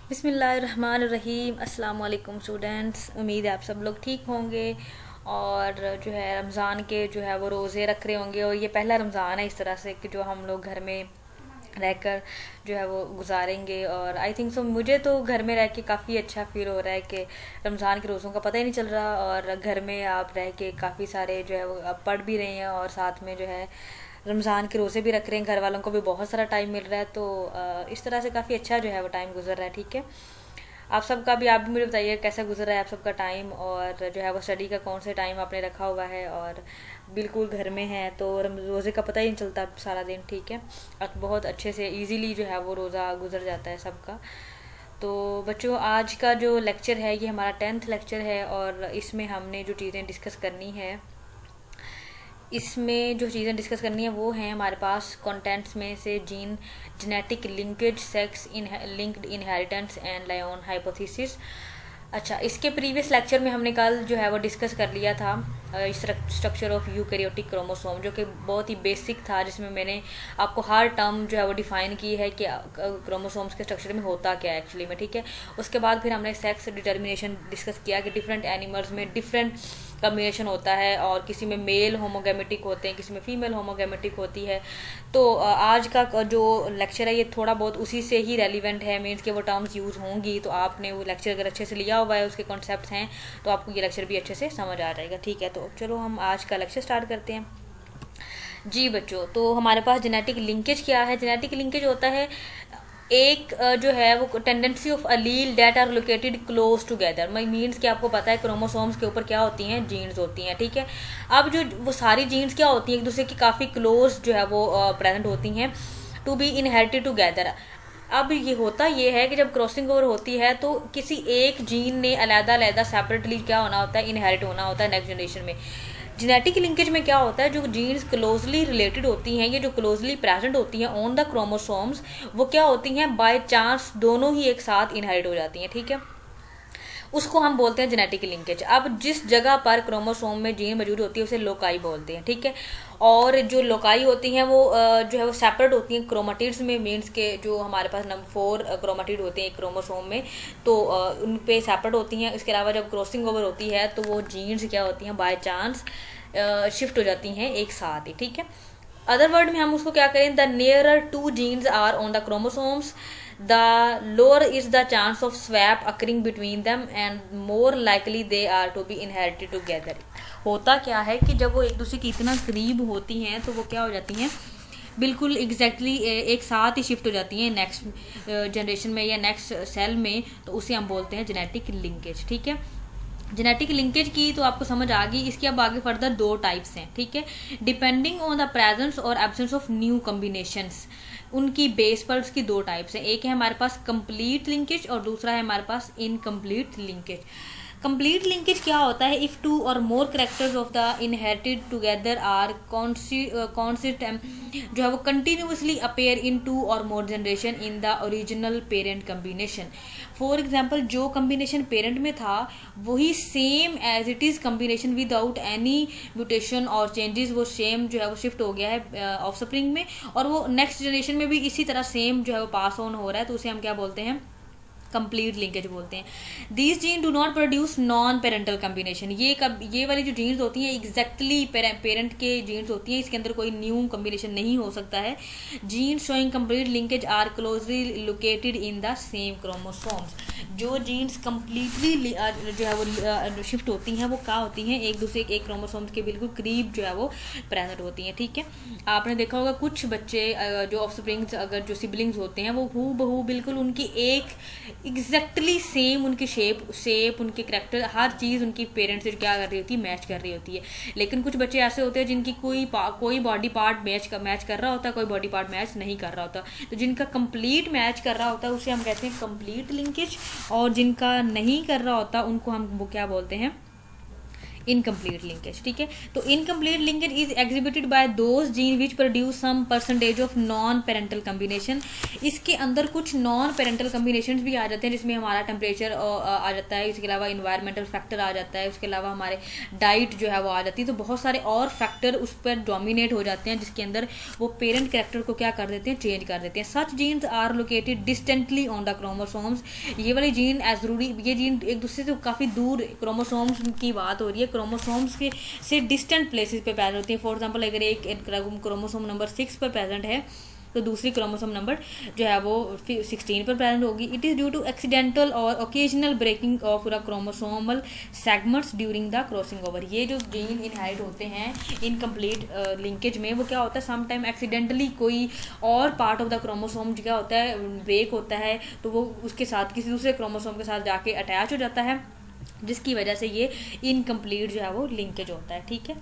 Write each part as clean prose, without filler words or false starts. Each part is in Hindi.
बिस्मिल्लाहिर्रहमानिर्रहीम। अस्सलाम वालेकुम स्टूडेंट्स, उम्मीद है आप सब लोग ठीक होंगे और जो है रमज़ान के जो है वो रोज़े रख रहे होंगे। और ये पहला रमज़ान है इस तरह से कि जो हम लोग घर में रहकर जो है वो गुजारेंगे। और आई थिंक सो मुझे तो घर में रह के काफ़ी अच्छा फील हो रहा है कि रमज़ान के रोज़ों का पता ही नहीं चल रहा और घर में आप रह के काफ़ी सारे जो है वो आप पढ़ भी रहे हैं और साथ में जो है रमज़ान के रोज़े भी रख रहे हैं। घर वालों को भी बहुत सारा टाइम मिल रहा है, तो इस तरह से काफ़ी अच्छा जो है वो टाइम गुजर रहा है। ठीक है, आप भी मुझे बताइए कैसा गुजर रहा है आप सबका टाइम, और जो है वो स्टडी का कौन से टाइम आपने रखा हुआ है। और बिल्कुल घर में है तो रोज़े का पता ही नहीं चलता सारा दिन। ठीक है, और बहुत अच्छे से इजीली जो है वो रोज़ा गुजर जाता है सबका। तो बच्चों, आज का जो लेक्चर है ये हमारा 10th लेक्चर है और इसमें हमने जो चीज़ें डिस्कस करनी है, इसमें जो चीज़ें डिस्कस करनी है वो हैं हमारे पास कंटेंट्स में से genetic linkage, sex linked inheritance and Lyon hypothesis. अच्छा, इसके प्रीवियस लेक्चर में हमने कल जो है वो डिस्कस कर लिया था स्ट्रक्चर ऑफ यूकैरियोटिक क्रोमोसोम, जो कि बहुत ही बेसिक था, जिसमें मैंने आपको हर टर्म जो है वो डिफाइन की है कि क्रोमोसोम्स के स्ट्रक्चर में होता क्या है एक्चुअली में। ठीक है, उसके बाद फिर हमने सेक्स डिटर्मिनेशन डिस्कस किया कि डिफरेंट एनिमल्स में डिफरेंट कम्बिनेशन होता है और किसी में मेल होमोगेमेटिक होते हैं, किसी में फीमेल होमोगेमेटिक होती है। तो आज का जो लेक्चर है ये थोड़ा बहुत उसी से ही रेलिवेंट है, मीन्स कि वो टर्म्स यूज़ होंगी, तो आपने वो लेक्चर अगर अच्छे से लिया हुआ है, उसके कॉन्सेप्ट्स हैं, तो आपको ये लेक्चर भी अच्छे से समझ आ जाएगा। ठीक है, तो चलो हम आज का लेक्चर स्टार्ट करते हैं। जी बच्चों, तो हमारे पास जेनेटिक लिंकेज क्या है। जेनेटिक लिंकेज होता है एक जो है वो tendency of allele that are located close together. Means कि आपको पता है क्रोमोसोम्स के ऊपर क्या होती हैं, जीन्स होती हैं। ठीक है, अब जो वो सारी जीन्स क्या होती हैं, एक दूसरे की काफ़ी क्लोज जो है वो प्रेजेंट होती हैं टू बी इनहेरिटेड टुगेदर। अब ये होता ये है कि जब क्रॉसिंग ओवर होती है तो किसी एक जीन ने अलग-अलग सेपरेटली क्या होना होता है, इनहेरिट होना होता है नेक्स्ट जनरेशन में। जेनेटिक लिंकेज में क्या होता है, जो जीन्स क्लोजली रिलेटेड होती हैं, ये जो क्लोजली प्रेजेंट होती हैं ऑन द क्रोमोसोम्स, वो क्या होती हैं, बाय चांस दोनों ही एक साथ इनहेरिट हो जाती हैं। ठीक है, उसको हम बोलते हैं जेनेटिक लिंकेज। अब जिस जगह पर क्रोमोसोम में जीन मौजूद होती है उसे लोकाई बोलते हैं। ठीक है, और जो लोकाई होती हैं वो जो है वो सेपरेट होती हैं क्रोमाटिड्स में। मीन्स के जो हमारे पास नंबर 4 क्रोमाटिड होते हैं एक क्रोमोसोम में, तो उन पे सेपरेट होती हैं। इसके अलावा जब क्रॉसिंग ओवर होती है तो वो जीन्स क्या होती हैं, बाय चांस शिफ्ट हो जाती हैं एक साथ ही। ठीक है, अदर वर्ड में हम उसको क्या करें, the nearer two genes are on the chromosomes the lower is the chance of swap occurring between them and more likely they are to be inherited together. होता क्या है कि जब वो एक दूसरे के इतना करीब होती हैं तो वो क्या हो जाती हैं, बिल्कुल एग्जैक्टली एक साथ ही शिफ्ट हो जाती हैं नेक्स्ट जनरेशन में या नेक्स्ट सेल में, तो उसे हम बोलते हैं जेनेटिक लिंकेज। ठीक है, जेनेटिक लिंकेज की तो आपको समझ आ गई। इसके अब आगे फर्दर दो टाइप्स हैं। ठीक है, डिपेंडिंग ऑन द प्रेजेंस और एब्सेंस ऑफ न्यू कम्बिनेशंस, उनकी बेस पर उसकी दो टाइप्स हैं। एक है हमारे पास कंप्लीट लिंकेज और दूसरा है हमारे पास इनकम्प्लीट लिंकेज। कंप्लीट लिंकेज क्या होता है, इफ़ टू और more characters of the inherited together are consistent, जो है वो कंटिन्यूसली अपेयर इन टू और more generation in the original parent combination. For example, जो कम्बिनेशन पेरेंट में था वही same as it is combination without any mutation और चेंजेस, वो सेम जो है वो शिफ्ट हो गया है ऑफस्प्रिंग में, और वो नेक्स्ट जनरेशन में भी इसी तरह सेम जो है वो पास ऑन हो रहा है, तो उसे हम क्या बोलते हैं, कंप्लीट लिंकेज बोलते हैं। These gene do not produce non parental combination. ये वाली जो जीन्स होती हैं एग्जैक्टली पेरेंट के जीन्स होती हैं, इसके अंदर कोई न्यू कम्बिनेशन नहीं हो सकता है। Genes showing complete linkage are closely located in the same chromosomes. जो जीन्स कम्प्लीटली जो है वो शिफ्ट होती हैं वो क्या होती हैं, एक दूसरे के एक क्रोमोसोम्स के बिल्कुल करीब जो है वो प्रेजेंट होती हैं। ठीक है, आपने देखा होगा कुछ बच्चे जो ऑफस्प्रिंग्स अगर जो सिबलिंग्स होते हैं वो हू बहू बिल्कुल उनकी एक एग्जैक्टली सेम उनकी शेप उनके करैक्टर हर चीज़ उनकी पेरेंट्स से क्या कर रही होती है, मैच कर रही होती है। लेकिन कुछ बच्चे ऐसे होते हैं जिनकी कोई बॉडी पार्ट मैच कर रहा होता है, कोई बॉडी पार्ट मैच नहीं कर रहा होता। तो जिनका कंप्लीट मैच कर रहा होता है उसे हम कहते हैं कंप्लीट लिंकेज, और जिनका नहीं कर रहा होता उनको हम वो क्या बोलते हैं, इनकम्प्लीट लिंकेज, ठीक है। तो incomplete linkage is exhibited by those gene which produce some percentage of non parental combination. इसके अंदर कुछ नॉन पेरेंटल कम्बिनेशन भी आ जाते हैं, जिसमें हमारा टेम्परेचर आ जाता है, इसके अलावा इन्वायरमेंटल फैक्टर आ जाता है, उसके अलावा हमारे डाइट जो है वो आ जाती है। तो बहुत सारे और फैक्टर उस पर डोमिनेट हो जाते हैं, जिसके अंदर वो पेरेंट कैरेक्टर को क्या कर देते हैं, चेंज कर देते हैं। Such genes are located distantly on the chromosomes. ये वाली जीन जरूरी, ये जीन एक दूसरे से काफ़ी दूर, क्रोमोसोम्स की बात हो रही है, क्रोमोसोम्स के से डिस्टेंट प्लेसेस पे प्रेजेंट होती है। फॉर एग्जांपल अगर एक क्रोमोसोम नंबर 6 पर प्रेजेंट है तो दूसरी क्रोमोसोम नंबर जो है वो 16 पर प्रेजेंट होगी। It is due to accidental और occasional breaking of chromosomal segments during the crossing over. ये जो जीन इनहेरिट होते हैं इनकम्प्लीट लिंकेज में, वो क्या होता है, सम टाइम एक्सीडेंटली कोई और पार्ट ऑफ द क्रोमोसोम क्या होता है, ब्रेक होता है, तो वो उसके साथ किसी दूसरे क्रोमोसोम के साथ जाके अटैच हो जाता है, जिसकी वजह से ये इनकम्प्लीट जो है वो लिंकेज होता है, ठीक है।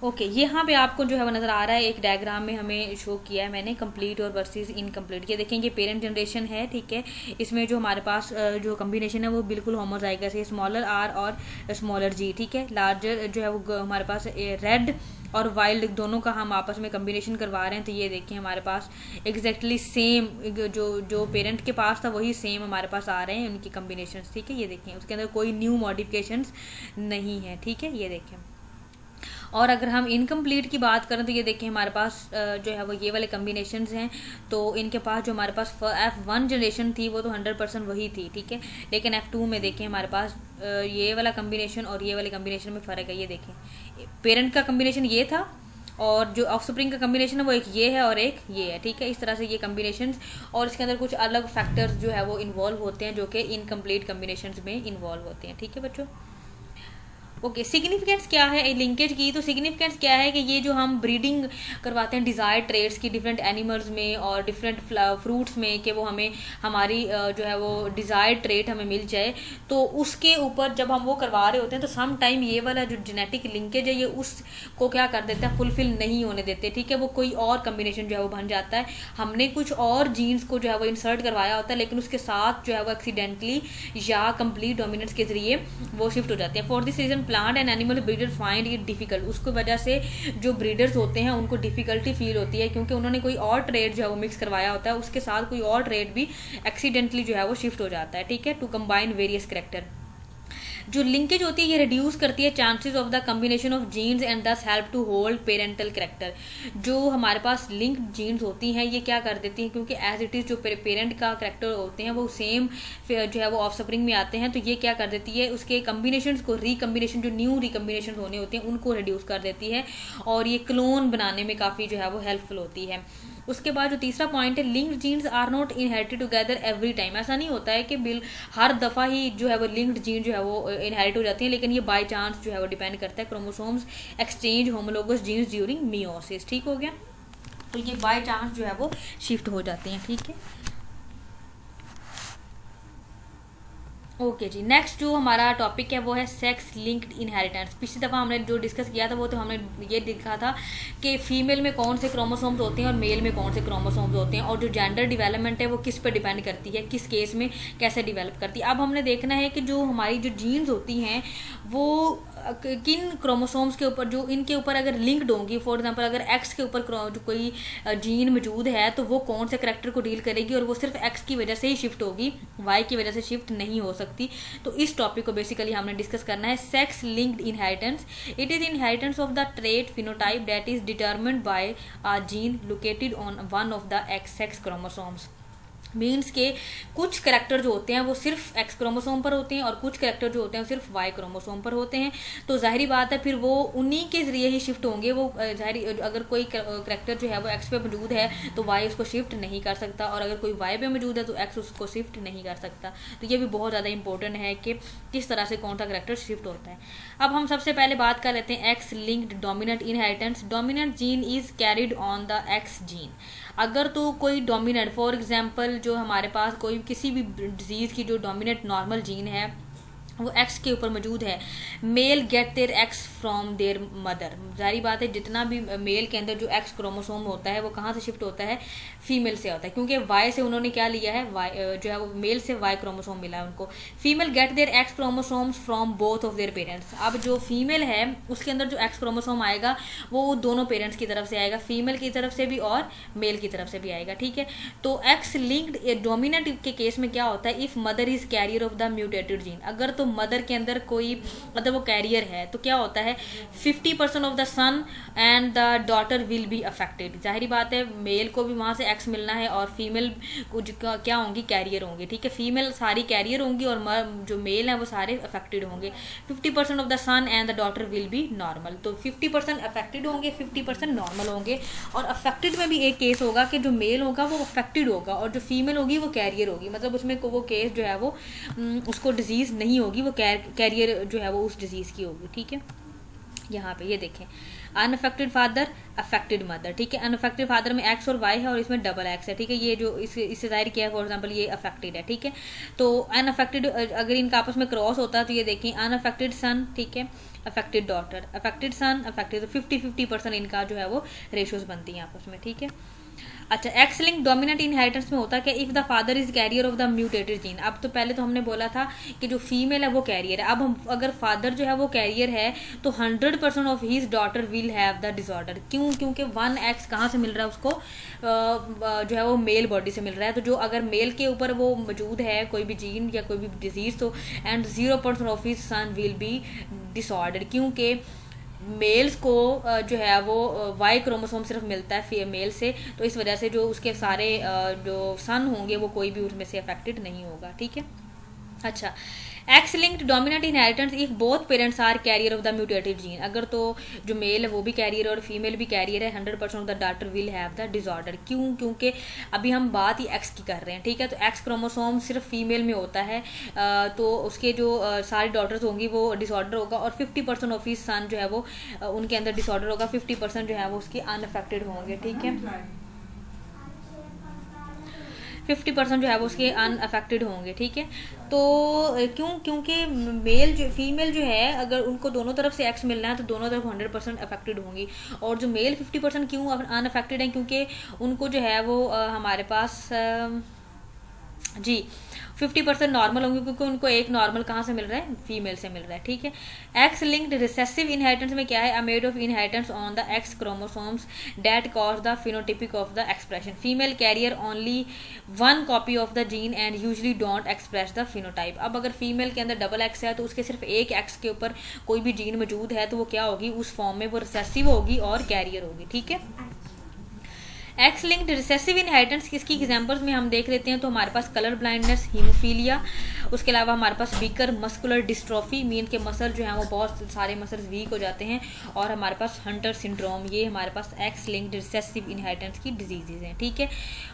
ओके, यहाँ पे आपको जो है वो नज़र आ रहा है, एक डायग्राम में हमें शो किया है मैंने, कंप्लीट और वर्सेस इनकम्प्लीट। ये देखेंगे पेरेंट जनरेशन है, ठीक है। इसमें जो हमारे पास जो कम्बिनेशन है वो बिल्कुल होमोजाइगस है, स्मॉलर आर और स्मॉलर जी, ठीक है। लार्जर जो है वो हमारे पास रेड और वाइल्ड दोनों का हम आपस में कम्बिनेशन करवा रहे हैं। तो ये देखें हमारे पास एग्जैक्टली सेम जो पेरेंट के पास था वही सेम हमारे पास आ रहे हैं उनकी कम्बिनेशन, ठीक है। ये देखें उसके अंदर कोई न्यू मॉडिफिकेशंस नहीं है, ठीक है, ये देखें। और अगर हम इनकम्प्लीट की बात करें तो ये देखें हमारे पास जो है वो ये वाले कम्बिनेशंस हैं। तो इनके पास जो हमारे पास F1 जनरेशन थी वो तो 100% वही थी, ठीक है। लेकिन F2 में देखें हमारे पास ये वाला कम्बिनेशन और ये वाले कम्बिनेशन में फ़र्क है। ये देखें पेरेंट का कम्बिनेशन ये था और जो ऑफस्प्रिंग का कम्बिनेशन है वो एक ये है और एक ये है, ठीक है। इस तरह से ये कम्बिनेशंस और इसके अंदर कुछ अलग फैक्टर्स जो है वो इन्वॉल्व होते हैं, जो कि इनकम्प्लीट कम्बिनेशंस में इन्वॉल्व होते हैं, ठीक है बच्चों। ओके, सिग्निफिकेंस क्या है लिंकेज की? तो सिग्निफिकेंस क्या है कि ये जो हम ब्रीडिंग करवाते हैं डिज़ायर्ड ट्रेड्स की डिफरेंट एनिमल्स में और डिफरेंट फ्रूट्स में, कि वो हमें हमारी जो है वो डिज़ायर्ड ट्रेट हमें मिल जाए, तो उसके ऊपर जब हम वो करवा रहे होते हैं तो सम टाइम ये वाला जो जेनेटिक लिंकेज है ये उसको क्या कर देता है, फुलफिल नहीं होने देते, ठीक है। वो कोई और कम्बिनेशन जो है वो बन जाता है, हमने कुछ और जीन्स को जो है वो इंसर्ट करवाया होता है, लेकिन उसके साथ जो है वो एक्सीडेंटली या कंप्लीट डोमिनेंस के जरिए वो शिफ्ट हो जाते हैं। For this reason plant and animal breeder find it difficult. उसकी वजह से जो ब्रीडर्स होते हैं उनको डिफिकल्टी फील होती है, क्योंकि उन्होंने कोई और ट्रेड जो है वो मिक्स करवाया होता है, उसके साथ कोई और ट्रेड भी एक्सीडेंटली जो है वो शिफ्ट हो जाता है, ठीक है, टू कंबाइन वेरियस कैरेक्टर। जो लिंकेज होती है ये रिड्यूस करती है chances of the combination of genes and thus help to hold parental character. जो हमारे पास लिंक्ड जीन्स होती हैं ये क्या कर देती हैं, क्योंकि एज इट इज़ जो पेरेंट का कैरेक्टर होते हैं वो सेम जो है वो ऑफस्प्रिंग में आते हैं, तो ये क्या कर देती है, उसके कम्बिनेशन को रिकम्बिनेशन, जो न्यू रिकम्बिनेशन होने होते हैं उनको रिड्यूस कर देती है, और ये क्लोन बनाने में काफ़ी जो है वो हेल्पफुल होती है। उसके बाद जो तीसरा पॉइंट है, linked genes are not inherited together every time. ऐसा नहीं होता है कि हर दफ़ा ही जो है वो लिंक्ड जीन जो है वो इनहेरिट हो जाती है, लेकिन ये बाय चांस जो है वो डिपेंड करता है chromosomes exchange homologous genes during meiosis, ठीक हो गया। तो ये बाय चांस जो है वो शिफ्ट हो जाते हैं, ठीक है। ओके जी, नेक्स्ट जो हमारा टॉपिक है वो है सेक्स लिंक्ड इनहेरिटेंस। पिछली दफ़ा हमने जो डिस्कस किया था वो तो हमने ये देखा था कि फीमेल में कौन से क्रोमोसोम्स होते हैं और मेल में कौन से क्रोमोसोम्स होते हैं, और जो जेंडर डेवलपमेंट है वो किस पर डिपेंड करती है, किस केस में कैसे डेवलप करती है। अब हमने देखना है कि जो हमारी जो जीन्स होती हैं वो किन क्रोमोसोम्स के ऊपर, जो इनके ऊपर अगर लिंक्ड होंगी, फॉर एग्जांपल अगर एक्स के ऊपर जो कोई जीन मौजूद है तो वो कौन से करैक्टर को डील करेगी, और वो सिर्फ एक्स की वजह से ही शिफ्ट होगी, वाई की वजह से शिफ्ट नहीं हो सकती। तो इस टॉपिक को बेसिकली हमने डिस्कस करना है, sex linked inheritance. It is inheritance of the trait phenotype that is determined by a gene located on one of the X sex chromosomes. Means के कुछ करैक्टर जो होते हैं वो सिर्फ एक्स क्रोमोसोम पर होते हैं और कुछ करैक्टर जो होते हैं वो सिर्फ वाई क्रोमोसोम पर होते हैं। तो जाहिर बात है फिर वो उन्हीं के जरिए ही शिफ्ट होंगे। वो जाहिर, अगर कोई करैक्टर जो है वो एक्स पे मौजूद है तो वाई उसको शिफ्ट नहीं कर सकता, और अगर कोई वाई पे मौजूद है तो एक्स उसको शिफ्ट नहीं कर सकता। तो ये भी बहुत ज़्यादा इंपॉर्टेंट है कि किस तरह से कौन सा करैक्टर शिफ्ट होता है। अब हम सबसे पहले बात कर लेते हैं x linked dominant inheritance. Dominant gene is carried on the x gene. अगर तो कोई डोमिनेंट, फॉर एग्जांपल जो हमारे पास कोई किसी भी डिजीज़ की जो डोमिनेंट नॉर्मल जीन है वो एक्स के ऊपर मौजूद है। Male get their X from their mother, जारी बात है जितना भी मेल के अंदर जो एक्स क्रोमोसोम होता है वो कहाँ से शिफ्ट होता है, फीमेल से होता है, क्योंकि वाई से उन्होंने क्या लिया है, वाई जो है वो मेल से वाई क्रोमोसोम मिला है उनको। Female get their X chromosomes from both of their parents, अब जो फीमेल है उसके अंदर जो एक्स क्रोमोसोम आएगा वो दोनों पेरेंट्स की तरफ से आएगा, फीमेल की तरफ से भी और मेल की तरफ से भी आएगा, ठीक है। तो एक्स लिंक्ड डोमिनेंट के केस में क्या होता है, if mother is career of the mutated gene, अगर तो मदर के अंदर कोई मतलब वो कैरियर है तो क्या होता है 50% of the son and the daughter will be affected, जाहिर बात है मेल को भी वहाँ से एक्स मिलना है और फीमेल कुछ क्या होंगी, कैरियर होंगे, ठीक है। फीमेल सारी कैरियर होंगी और जो मेल है वो सारे अफेक्टेड होंगे। 50% of the son and the daughter will be normal, तो 50% अफेक्टेड होंगे, 50% नॉर्मल होंगे। और अफेक्टेड में भी एक केस होगा कि जो मेल होगा वो अफेक्टेड होगा और जो फीमेल होगी वो कैरियर होगी, मतलब उसमें वो केस जो है वो उसको डिजीज़ नहीं होगी, वो कैरियर जो है वो उस डिजीज़ की होगी, ठीक है। यहाँ पे ये देखें अनअफेक्टेड फादर अफेक्टेड मदर, ठीक है। अनअफेक्टेड फादर में एक्स और वाई है और इसमें डबल एक्स है, ठीक है। ये जो इससे जाहिर किया है फॉर एग्जांपल ये अफेक्टेड है, ठीक है। तो अनअफेक्टेड अगर इनका आपस में क्रॉस होता है तो ये देखें अनअफेक्टेड सन, ठीक है, अफेक्टेड डॉटर, अफेक्टेड सन अफेक्टेड, तो 50-50% इनका जो है वो रेशोज बनती हैं आपस में, ठीक है। अच्छा, एक्स लिंक डोमिनेंट इनहेरिटेंस में होता है कि if the father is career of the mutated gene, अब तो पहले तो हमने बोला था कि जो फीमेल है वो कैरियर है, अब हम अगर फादर जो है वो कैरियर है तो 100% of his daughter will have the disorder, क्यों, क्योंकि 1x कहाँ से मिल रहा है उसको, जो है वो मेल बॉडी से मिल रहा है, तो जो अगर मेल के ऊपर वो मौजूद है कोई भी जीन या कोई भी डिजीज तो and 0% of his son will be disorder, क्योंकि मेल्स को जो है वो वाई क्रोमोसोम सिर्फ मिलता है फीमेल से, तो इस वजह से जो उसके सारे जो सन होंगे वो कोई भी उसमें से अफेक्टेड नहीं होगा, ठीक है। अच्छा, X linked dominant inheritance if both parents are carrier of the mutative gene, अगर तो जो मेल है वो भी कैरियर और फीमेल भी कैरियर है, 100% of the daughter will have the disorder, क्यों, क्योंकि अभी हम बात ही एक्स की कर रहे हैं, ठीक है। तो एक्स क्रोमोसोम सिर्फ फीमेल में होता है, तो उसके जो सारी डॉटर्स होंगी वो डिसऑर्डर होगा और 50% ऑफ हिज सन जो है वो उनके अंदर डिसऑर्डर होगा, 50% जो है वो उसकी अनअफेक्टेड होंगे, ठीक है। 50% जो है वो उसके अनअफेक्टेड होंगे, ठीक है। तो क्यों, क्योंकि मेल जो फीमेल जो है अगर उनको दोनों तरफ से एक्स मिलना है तो दोनों तरफ 100% अफेक्टेड होंगी, और जो मेल 50% क्यों अनअफेक्टेड हैं, क्योंकि उनको जो है वो हमारे पास जी 50% नॉर्मल होंगे, क्योंकि उनको एक नॉर्मल कहाँ से मिल रहा है, फीमेल से मिल रहा है, ठीक है। एक्स लिंक्ड रिसेसिव इनहेरिटेंस में क्या है, a mode of inheritance on the X chromosomes that cause the phenotypic of the expression, female carrier only 1 copy of the gene and usually don't express the phenotype, अब अगर फीमेल के अंदर डबल एक्स है तो उसके सिर्फ एक एक्स के ऊपर कोई भी जीन मौजूद है तो वो क्या होगी, उस फॉर्म में वो रिसेसिव होगी और कैरियर होगी, ठीक है। एक्स लिंक्ड रिसेसिव इनहेरिटेंस किसकी एग्जांपल्स में हम देख लेते हैं, तो हमारे पास कलर ब्लाइंडनेस, हीमोफीलिया, उसके अलावा हमारे पास वीकर मस्कुलर डिस्ट्रॉफी, मीन के मसल जो हैं वो बहुत सारे मसल्स वीक हो जाते हैं, और हमारे पास हंटर सिंड्रोम, ये हमारे पास एक्स लिंक्ड रिसेसिव इनहेरिटेंस की डिजीजेज हैं, ठीक है।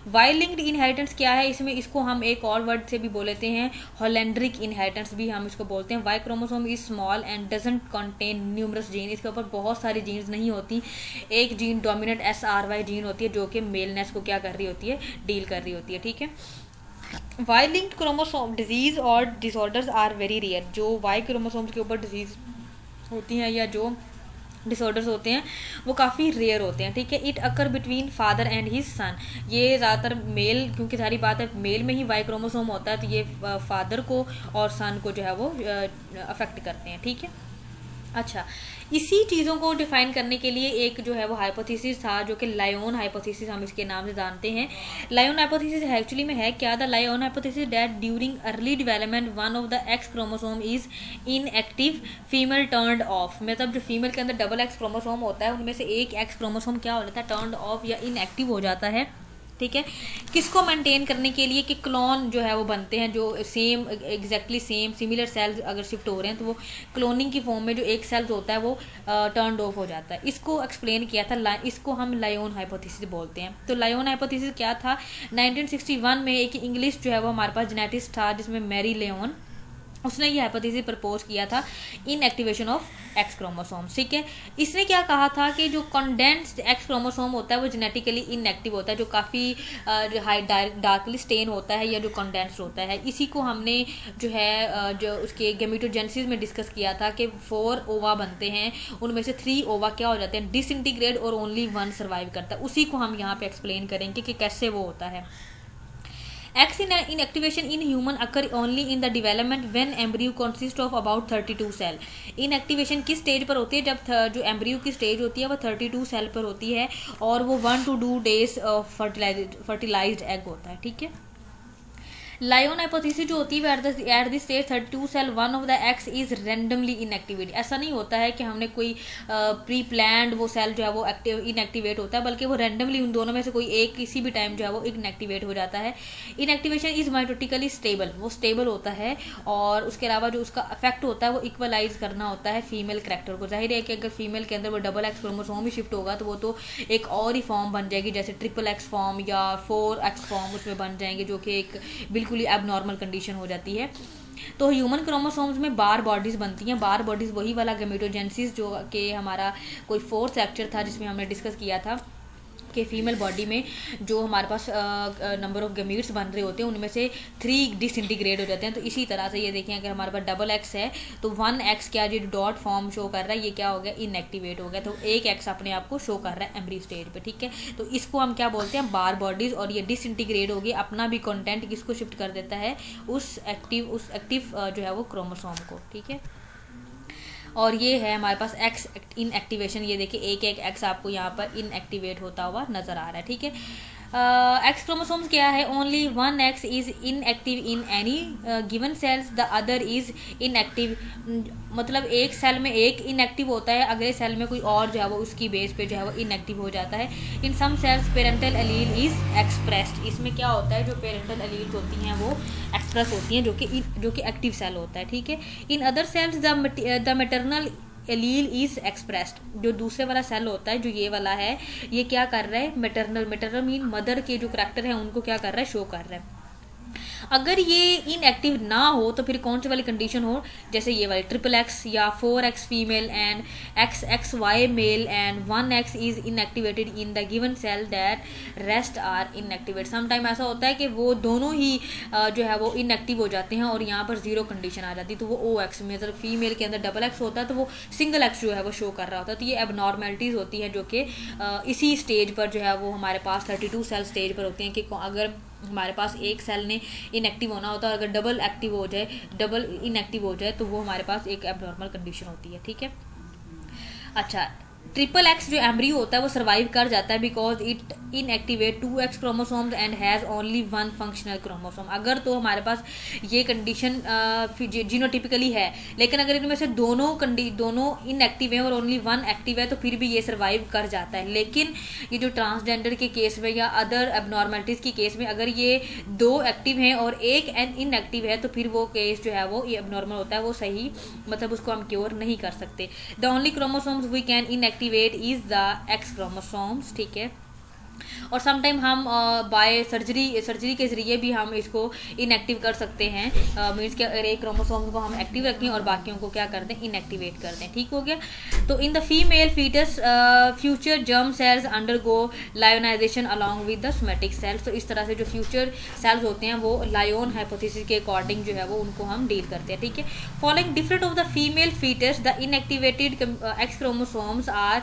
वाई लिंक्ड इनहेरिटेंस क्या है, इसमें इसको हम एक और वर्ड से भी बोल लेते हैं, होलैंड्रिक इनहेरिटेंस भी हम इसको बोलते हैं। Y chromosome is small and doesn't contain numerous gene, इसके ऊपर बहुत सारी जीन्स नहीं होती, एक जीन डोमिनेंट SRY जीन होती है जो कि मेलनेस को क्या कर रही होती है, डील कर रही होती है, ठीक है। वाई लिंक्ड क्रोमोसोम डिजीज और डिसऑर्डर्स आर वेरी रेयर, जो वाई क्रोमोसोम्स के ऊपर डिजीज होती हैं या जो डिसऑर्डर्स होते हैं वो काफ़ी रेयर होते हैं, ठीक है। It occur between father and his son, ये ज़्यादातर मेल, क्योंकि सारी बात है मेल में ही वाई क्रोमोसोम होता है तो ये फादर को और सन को जो है वो अफेक्ट करते हैं, ठीक है। अच्छा, इसी चीज़ों को डिफाइन करने के लिए एक जो है वो हाइपोथेसिस था जो कि लायोन हाइपोथेसिस हम इसके नाम से जानते हैं। लायोन हाइपोथेसिस एक्चुअली में है क्या, the Lyon hypothesis that during early development one of the X chromosome is inactive, female turned off, मतलब जो फीमेल के अंदर डबल एक्स क्रोमोसोम होता है उनमें से एक एक्स क्रोमोसोम क्या हो जाता है, टर्न्ड ऑफ या इनएक्टिव हो जाता है, ठीक है। किसको मेंटेन करने के लिए कि क्लोन जो है वो बनते हैं, जो same exactly same similar sales अगर शिफ्ट हो रहे हैं तो वो क्लोनिंग की फॉर्म में जो एक सेल्स होता है वो टर्न्ड ऑफ हो जाता है। इसको एक्सप्लेन किया था, इसको हम लायोन हाइपोथेसिस बोलते हैं। तो लायोन हाइपोथेसिस क्या था, 1961 में एक इंग्लिश जो है वो हमारे पास जेनेटिस्ट था जिसमें मैरी लियोन, उसने ये हाइपोथेसिस प्रपोज किया था इनएक्टिवेशन ऑफ एक्स क्रोमोसोम्स। ठीक है, इसने क्या कहा था कि जो कंडेंस्ड एक्स क्रोमोसोम होता है वो जेनेटिकली इनएक्टिव होता है, जो काफ़ी डार्कली स्टेन होता है या जो कंडेंस्ड होता है। इसी को हमने जो है जो उसके गेमेटोजेनेसिस में डिस्कस किया था कि 4 ओवा बनते हैं, उनमें से 3 ओवा क्या हो जाते हैं, डिसइंटीग्रेट और ओनली 1 सर्वाइव करता है। उसी को हम यहाँ पे एक्सप्लेन करेंगे कि कैसे वो होता है। X inactivation in human occur only in the development when embryo consists of about 32 cell. Inactivation किस स्टेज पर होती है, जब जो एम्ब्रियो की स्टेज होती है वो 32 सेल पर होती है और वो 1 to 2 days फर्टिलाइज्ड एग होता है। ठीक है, लायोन हाइपोथेसिस जो होती है at the stage 32 cell one of the X is randomly inactivate. ऐसा नहीं होता है कि हमने कोई प्री प्लान्ड वो सेल जो है वो इनएक्टिवेट होता है, बल्कि वो रैंडमली उन दोनों में से कोई एक किसी भी टाइम जो है वो इनएक्टिवेट हो जाता है। इनएक्टिवेशन इज माइटोटिकली स्टेबल, वो स्टेबल होता है और उसके अलावा जो उसका इफेक्ट होता है वो इक्वलाइज करना होता है फीमेल करैक्टर को। जाहिर है कि अगर फीमेल के अंदर वो डबल एक्स क्रोमोसोम ही शिफ्ट होगा तो वो तो एक और ही फॉर्म बन जाएगी, जैसे ट्रिपल एक्स फॉर्म या 4x फॉर्म उसमें बन जाएंगे, जो कि एक बिल्कुल एबनॉर्मल कंडीशन हो जाती है। तो ह्यूमन क्रोमोसोम्स में बार बॉडीज बनती हैं। बार बॉडीज वही वाला गेमेटोजेनेसिस जो कि हमारा कोई 4th लेक्चर था जिसमें हमने डिस्कस किया था कि फीमेल बॉडी में जो हमारे पास नंबर ऑफ गमीट्स बन रहे होते हैं उनमें से 3 डिसइंटीग्रेट हो जाते हैं। तो इसी तरह से ये देखें, अगर हमारे पास डबल एक्स है तो 1x क्या जो डॉट फॉर्म शो कर रहा है ये क्या हो गया, इनएक्टिवेट हो गया। तो 1x अपने आप को शो कर रहा है एम्ब्रियो स्टेज पे। ठीक है, तो इसको हम क्या बोलते हैं, बार बॉडीज। और ये डिसइंटीग्रेट हो गई, अपना भी कंटेंट किसको शिफ्ट कर देता है, उस एक्टिव जो है वो क्रोमोसोम को। ठीक है, और ये है हमारे पास एक्स इनएक्टिवेशन। ये देखिए एक एक्स आपको यहाँ पर इनएक्टिवेट होता हुआ नजर आ रहा है। ठीक है, एक्स क्रोमोसोम्स क्या है, only 1 X is inactive in any given cells, the other is inactive. मतलब एक सेल में एक इनएक्टिव होता है, अगले सेल में कोई और जो है वो उसकी बेस पे जो है वो इनएक्टिव हो जाता है। In some cells parental allele is expressed. इसमें क्या होता है, जो पेरेंटल एलील होती हैं वो एक्सप्रेस होती हैं, जो कि एक्टिव सेल होता है। ठीक है, in other sales the maternal allele is expressed. जो दूसरे वाला सेल होता है, जो ये वाला है, ये क्या कर रहा है, मैटरनल मीन मदर के जो करैक्टर है उनको क्या कर रहा है, शो कर रहा है। अगर ये इनएक्टिव ना हो तो फिर कौन सी वाली कंडीशन हो, जैसे ये वाली ट्रिपल एक्स या 4x female and XXY male and 1x is inactivated in the given cell that rest are inactivate. Sometime ऐसा होता है कि वो दोनों ही जो है वो इनएक्टिव हो जाते हैं और यहाँ पर 0 कंडीशन आ जाती है, तो वो OX में, मतलब फीमेल के अंदर डबल एक्स होता है तो वो सिंगल एक्स जो है वो शो कर रहा होता है। तो ये एबनॉर्मेलिटीज़ होती हैं जो कि इसी स्टेज पर जो है वो हमारे पास 32 सेल स्टेज पर होती हैं कि अगर हमारे पास एक सेल ने इनएक्टिव होना होता है, अगर डबल एक्टिव हो जाए, डबल इनएक्टिव हो जाए तो वो हमारे पास एक एबनॉर्मल कंडीशन होती है। ठीक है, अच्छा, ट्रिपल एक्स जो एम्ब्रियो होता है वो सर्वाइव कर जाता है because it inactivate 2x chromosomes and has only 1 functional chromosome. अगर तो हमारे पास ये कंडीशन जीनोटिपिकली है, लेकिन अगर इनमें से दोनों इनएक्टिव हैं और ओनली 1 एक्टिव है तो फिर भी ये सर्वाइव कर जाता है। लेकिन ये जो ट्रांसजेंडर के केस में या अदर एबनॉर्मलिटीज़ के केस में अगर ये 2 एक्टिव हैं और एक इनएक्टिव है तो फिर वो केस जो है वो ये एबनॉर्मल होता है, वो सही, मतलब उसको हम क्योर नहीं कर सकते। The only chromosomes we can inactivate is the X chromosomes. ठीक है, और समटाइम हम बाय सर्जरी के ज़रिए भी हम इसको इनएक्टिव कर सकते हैं। मीन्स कि अगर एक क्रोमोसोम को हम एक्टिव रखें और बाकियों को क्या कर दें, इनएक्टिवेट कर दें। ठीक हो गया। तो in the female fetus future germ cells undergo lyonization along with the somatic cells. तो इस तरह से जो फ्यूचर सेल्स होते हैं वो लायोन हाइपोथेसिस के अकॉर्डिंग जो है वो उनको हम डील करते हैं। ठीक है, following different of the female fetus the inactivated X chromosomes are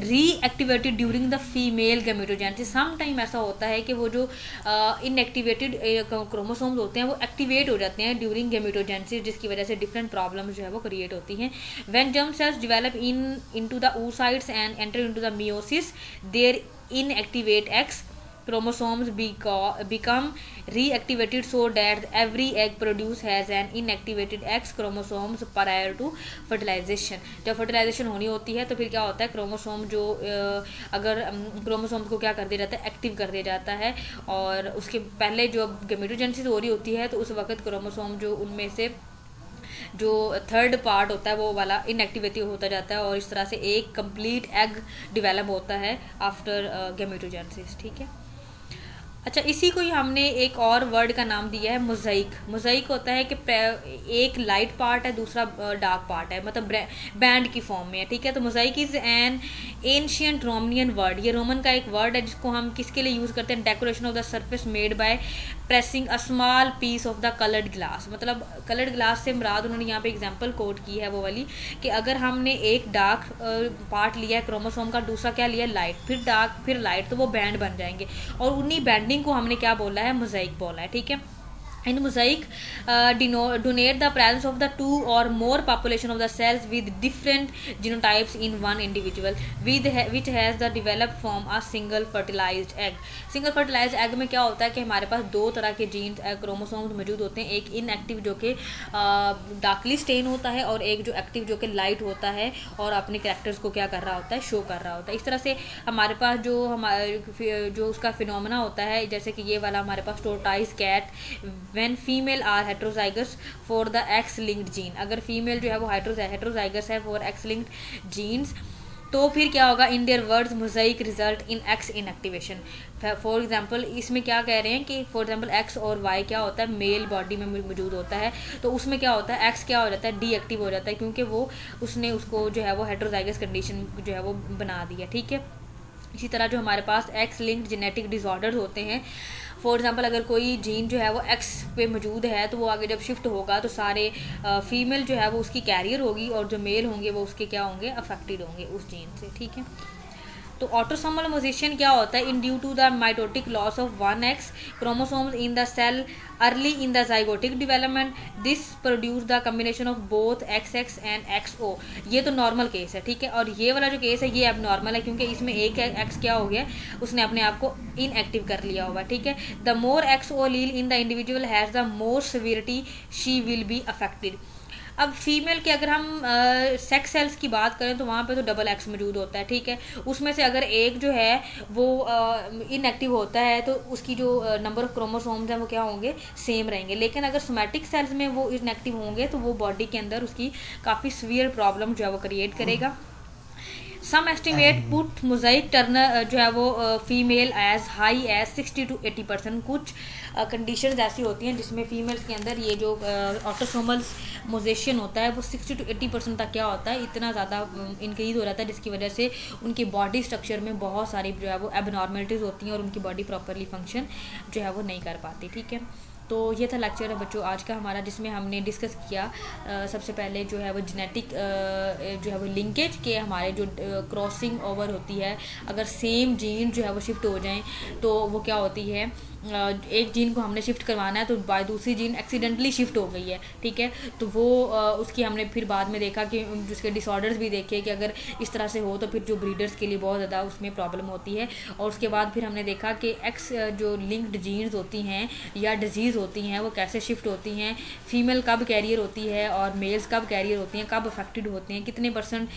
reactivated during the female gametogenesis. Some time ऐसा होता है कि वो जो इनएक्टिवेटेड क्रोमोसोम्स होते हैं वो एक्टिवेट हो जाते हैं ड्यूरिंग गैमेटोजेनेसिस, जिसकी वजह से डिफरेंट प्रॉब्लम्स जो है वो क्रिएट होती हैं। When germ cells develop into the oocytes and enter into the meiosis, their inactivate X chromosomes become reactivated so that every egg produce has an inactivated X chromosomes prior to fertilization। जब फर्टिलाइजेशन होनी होती है तो फिर क्या होता है, क्रोमोसोम जो अगर क्रोमोसोम्स को क्या कर दिया जाता है, एक्टिव कर दिया जाता है, और उसके पहले जो गैमेटोजेनेसिस हो रही होती है तो उस वक्त क्रोमोसोम जो उनमें से जो थर्ड पार्ट होता है वो वाला इनएक्टिविटी होता जाता है और इस तरह से एक कंप्लीट एग डिवेलप होता है आफ्टर गैमेटोजेनेसिस। ठीक है, अच्छा, इसी को ही हमने एक और वर्ड का नाम दिया है मोज़ाइक। मोज़ाइक होता है कि एक लाइट पार्ट है, दूसरा डार्क पार्ट है, मतलब बैंड की फॉर्म में है, ठीक है। तो mosaic is an ancient Romanian word, ये रोमन का एक वर्ड है जिसको हम किसके लिए यूज़ करते हैं, decoration of the surface made by pressing a small piece of the coloured glass. मतलब कलर्ड ग्लास से मुराद उन्होंने यहाँ पे एग्जांपल कोट की है वो वाली, कि अगर हमने एक डार्क पार्ट लिया है क्रोमोसोम का, दूसरा क्या लिया, लाइट, फिर डार्क फिर लाइट, तो वो बैंड बन जाएंगे, और उन्हीं बैंडिंग को हमने क्या बोला है, मोज़ाइक बोला है, ठीक है। In mosaic, donate the presence of the two or more population of the cells with different genotypes in one individual, which has the developed from a single fertilized egg. Single fertilize egg में क्या होता है कि हमारे पास दो तरह के जीन्स क्रोमोसोम्स मौजूद होते हैं, एक इनएक्टिव जो कि डार्कली स्टेन होता है, और एक जो एक्टिव जो कि लाइट होता है और अपने कैरेक्टर्स को क्या कर रहा होता है, शो कर रहा होता है। इस तरह से हमारे पास जो हमारे जो उसका फिनोमेना होता है, जैसे कि ये वाला हमारे पास tortoise cat, when female are heterozygous for the X linked gene, अगर फीमेल जो है वो हेट्रोजाइगस है फॉर एक्स लिंक्ड जीन्स, तो फिर क्या होगा, in their words mosaic result in x inactivation. For example इसमें क्या कह रहे हैं कि फॉर एग्जांपल एक्स और वाई क्या होता है, मेल बॉडी में मौजूद होता है, तो उसमें क्या होता है, एक्स क्या हो जाता है, डीएक्टिव हो जाता है, क्योंकि वो उसने उसको जो है वो हेट्रोजाइगस कंडीशन जो है वो बना दिया, ठीक है। इसी तरह जो हमारे पास एक्स लिंक्ड जेनेटिक डिसऑर्डर होते हैं, फॉर एग्जांपल अगर कोई जीन जो है वो एक्स पे मौजूद है, तो वो आगे जब शिफ्ट होगा तो सारे फीमेल जो है वो उसकी कैरियर होगी, और जो मेल होंगे वो उसके क्या होंगे, अफेक्टेड होंगे उस जीन से, ठीक है। तो ऑटोसोमल मोजेशन क्या होता है, in due to the mitotic loss of one X chromosomes in the cell early in the zygotic development, this produce the combination of both X X and X O. ये तो नॉर्मल केस है, ठीक है। और ये वाला जो केस है ये अब नॉर्मल है, क्योंकि इसमें एक एक्स क्या हो गया, उसने अपने आप को इनएक्टिव कर लिया होगा, ठीक है। The more X allele in the individual has the more severity she will be affected. अब फीमेल के अगर हम सेक्स सेल्स की बात करें तो वहाँ पे तो डबल एक्स मौजूद होता है, ठीक है। उसमें से अगर एक जो है वो इनएक्टिव होता है, तो उसकी जो नंबर ऑफ क्रोमोसोम्स हैं वो क्या होंगे, सेम रहेंगे। लेकिन अगर सोमैटिक सेल्स में वो इनएक्टिव होंगे तो वो बॉडी के अंदर उसकी काफ़ी सीवियर प्रॉब्लम जो है वो क्रिएट करेगा। Some estimate put mosaic Turner जो है वो female age high age 60 to 80%। कुछ कंडीशंस ऐसी होती हैं जिसमें फीमेल्स के अंदर ये जो ऑटोसोमल मोजेशन होता है वो 60 to 80% तक क्या होता है, इतना ज़्यादा इंक्रीज हो जाता है, जिसकी वजह से उनकी बॉडी स्ट्रक्चर में बहुत सारी जो है वो एबनॉर्मलिटीज़ होती हैं और उनकी बॉडी प्रॉपरली फंक्शन जो है वो नहीं कर पाती, ठीक है। तो ये था लेक्चर है बच्चों आज का हमारा, जिसमें हमने डिस्कस किया सबसे पहले जो है वो जेनेटिक जो है वो लिंकेज के हमारे जो क्रॉसिंग ओवर होती है, अगर सेम जीन जो है वो शिफ्ट हो जाएं तो वो क्या होती है, एक जीन को हमने शिफ्ट करवाना है तो बाय दूसरी जीन एक्सीडेंटली शिफ्ट हो गई है, ठीक है। तो वो उसकी हमने फिर बाद में देखा कि उसके डिसऑर्डर्स भी देखे कि अगर इस तरह से हो तो फिर जो ब्रीडर्स के लिए बहुत ज़्यादा उसमें प्रॉब्लम होती है। और उसके बाद फिर हमने देखा कि एक्स जो लिंक्ड जीन्स होती हैं या डिजीज़ होती हैं वो कैसे शिफ्ट होती हैं, फीमेल कब कैरियर होती है और मेल्स कब कैरियर होती हैं, कब अफेक्टेड होते हैं, कितने %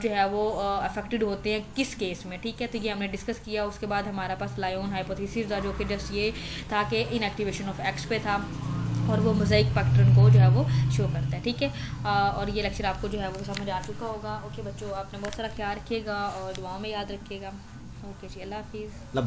जो है वो अफेक्टेड होते हैं किस केस में, ठीक है। तो ये हमने डिस्कस किया। उसके बाद हमारा पास लायोन हाइपोथेसिस था जो कि जस्ट ये था कि इनएक्टिवेशन ऑफ एक्स पे था और वो मोज़ाइक पैटर्न को जो है वो शो करता है, ठीक है। और ये लेक्चर आपको जो है वो समझ आ चुका होगा। ओके बच्चों, आपने बहुत सारा ख्याल रखिएगा और दुआओं में याद रखिएगा। ओके जी, अल्लाह हाफिज़।